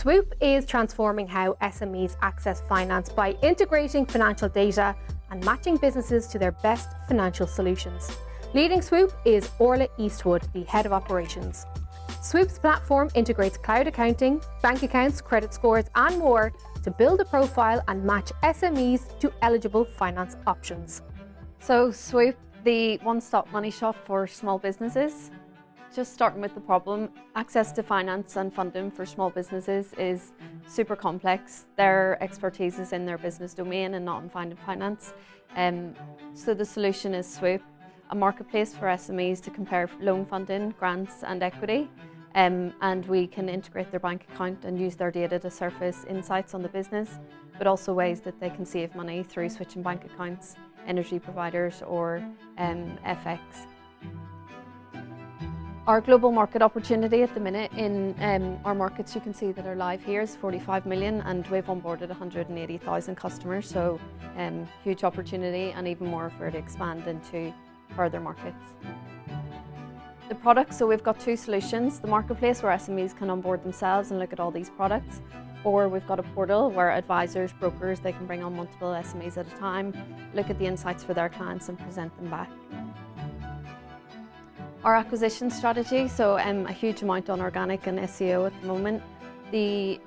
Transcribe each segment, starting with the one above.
Swoop is transforming how SMEs access finance by integrating financial data and matching businesses to their best financial solutions. Leading Swoop is Orla Eastwood, the head of operations. Swoop's platform integrates cloud accounting, bank accounts, credit scores, and more to build a profile and match SMEs to eligible finance options. So Swoop, the one-stop money shop for small businesses. Just starting with the problem, access to finance and funding for small businesses is super complex. Their expertise is in their business domain and not in finding finance. So the solution is Swoop, a marketplace for SMEs to compare loan funding, grants and equity. And we can integrate their bank account and use their data to surface insights on the business, but also ways that they can save money through switching bank accounts, energy providers or FX. Our global market opportunity at the minute in our markets you can see that are live here is 45 million, and we've onboarded 180,000 customers, so huge opportunity and even more for it to expand into further markets. The products, so we've got two solutions: the marketplace where SMEs can onboard themselves and look at all these products, or we've got a portal where advisors, brokers, they can bring on multiple SMEs at a time, look at the insights for their clients and present them back. Our acquisition strategy, so a huge amount on organic and SEO at the moment. The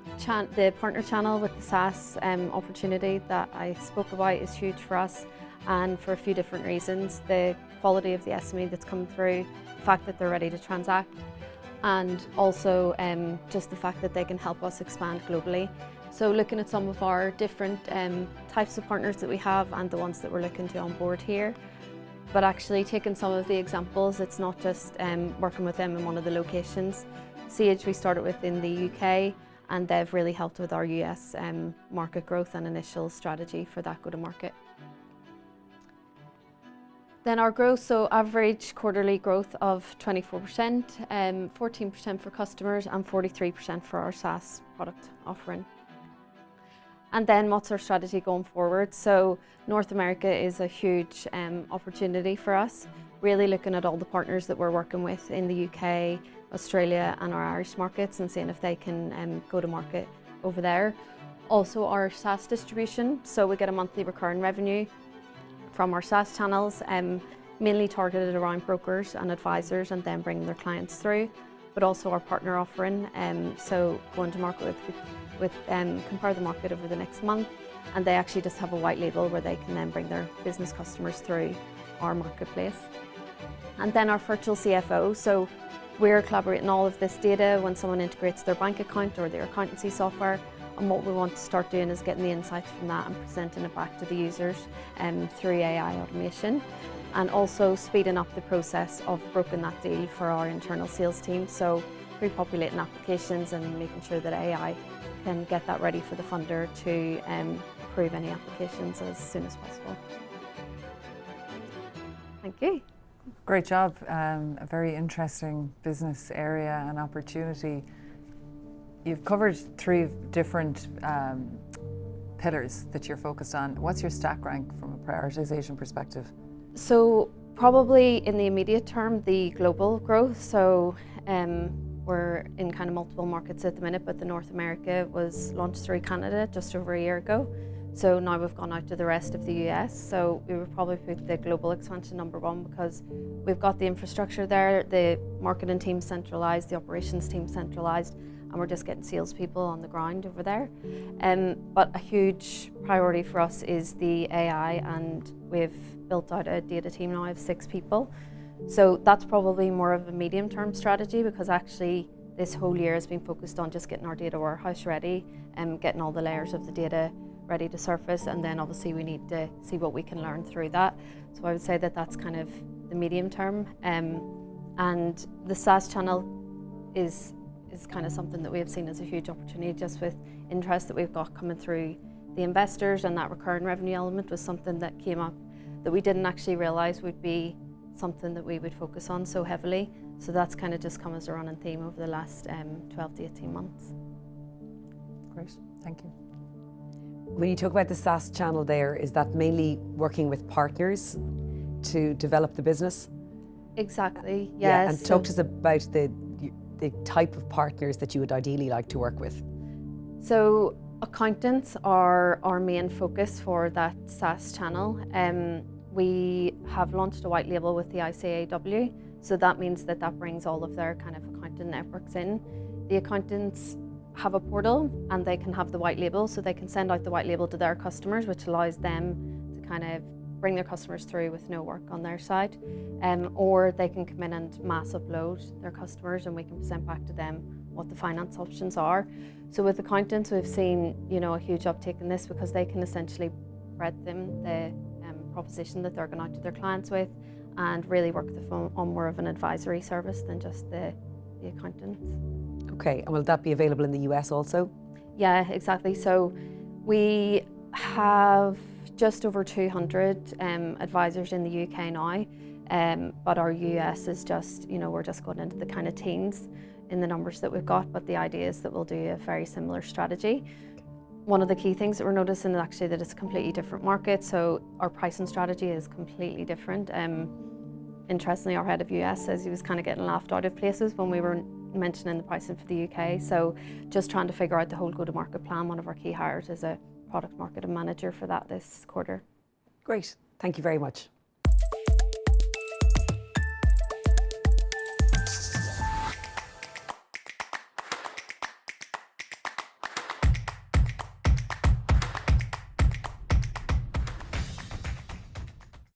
partner channel with the SaaS opportunity that I spoke about is huge for us, and for a few different reasons. The quality of the SME that's coming through, the fact that they're ready to transact, and also just the fact that they can help us expand globally. So looking at some of our different types of partners that we have and the ones that we're looking to onboard here. But actually taking some of the examples, it's not just working with them in one of the locations. Sage we started with in the UK, and they've really helped with our US market growth and initial strategy for that go-to-market. Then our growth, so average quarterly growth of 24%, 14% for customers and 43% for our SaaS product offering. And then what's our strategy going forward? So North America is a huge opportunity for us, really looking at all the partners that we're working with in the UK, Australia and our Irish markets and seeing if they can go to market over there. Also our SaaS distribution, so we get a monthly recurring revenue from our SaaS channels, mainly targeted around brokers and advisors and then bringing their clients through, but also our partner offering, so going to market with Compare the Market over the next month, and they actually just have a white label where they can then bring their business customers through our marketplace. And then our virtual CFO, so we're collaborating all of this data when someone integrates their bank account or their accountancy software, and what we want to start doing is getting the insights from that and presenting it back to the users through AI automation, and also speeding up the process of brokering that deal for our internal sales team, so pre-populating applications and making sure that AI can get that ready for the funder to approve any applications as soon as possible. Thank you. Great job. A very interesting business area and opportunity. You've covered three different pillars that you're focused on. What's your stack rank from a prioritization perspective? So probably in the immediate term, the global growth. So we're in kind of multiple markets at the minute, but the North America was launched through Canada just over a year ago. So now we've gone out to the rest of the US. So we would probably put the global expansion number one because we've got the infrastructure there, the marketing team centralized, the operations team centralized, and we're just getting salespeople on the ground over there. But a huge priority for us is the AI, and we've built out a data team now of 6 people. So that's probably more of a medium-term strategy, because actually this whole year has been focused on just getting our data warehouse ready and getting all the layers of the data ready to surface, and then obviously we need to see what we can learn through that. So I would say that that's kind of the medium term, and the SaaS channel is kind of something that we have seen as a huge opportunity, just with interest that we've got coming through the investors, and that recurring revenue element was something that came up that we didn't actually realize would be something that we would focus on so heavily. So that's kind of just come as a running theme over the last 12 to 18 months. Great, thank you. When you talk about the SaaS channel there, is that mainly working with partners to develop the business? Exactly, yes. And talk to us about the type of partners that you would ideally like to work with. So accountants are our main focus for that SaaS channel. We have launched a white label with the ICAW, so that means that brings all of their kind of accountant networks in. The accountants have a portal and they can have the white label, so they can send out the white label to their customers, which allows them to kind of bring their customers through with no work on their side. Or they can come in and mass upload their customers and we can present back to them what the finance options are. So with accountants, we've seen, you know, a huge uptake in this because they can essentially spread them the proposition that they're going out to their clients with and really work with them on more of an advisory service than just the accountants. Okay, and will that be available in the US also? Yeah, exactly. So we have just over 200 advisors in the UK now, but our US is just, you know, we're just going into the kind of teens in the numbers that we've got, but the idea is that we'll do a very similar strategy. One of the key things that we're noticing is actually that it's a completely different market, so our pricing strategy is completely different. Interestingly, our head of US says he was kind of getting laughed out of places when we were mentioning the pricing for the UK, so just trying to figure out the whole go-to-market plan. One of our key hires is a product marketing manager for that this quarter. Great, thank you very much.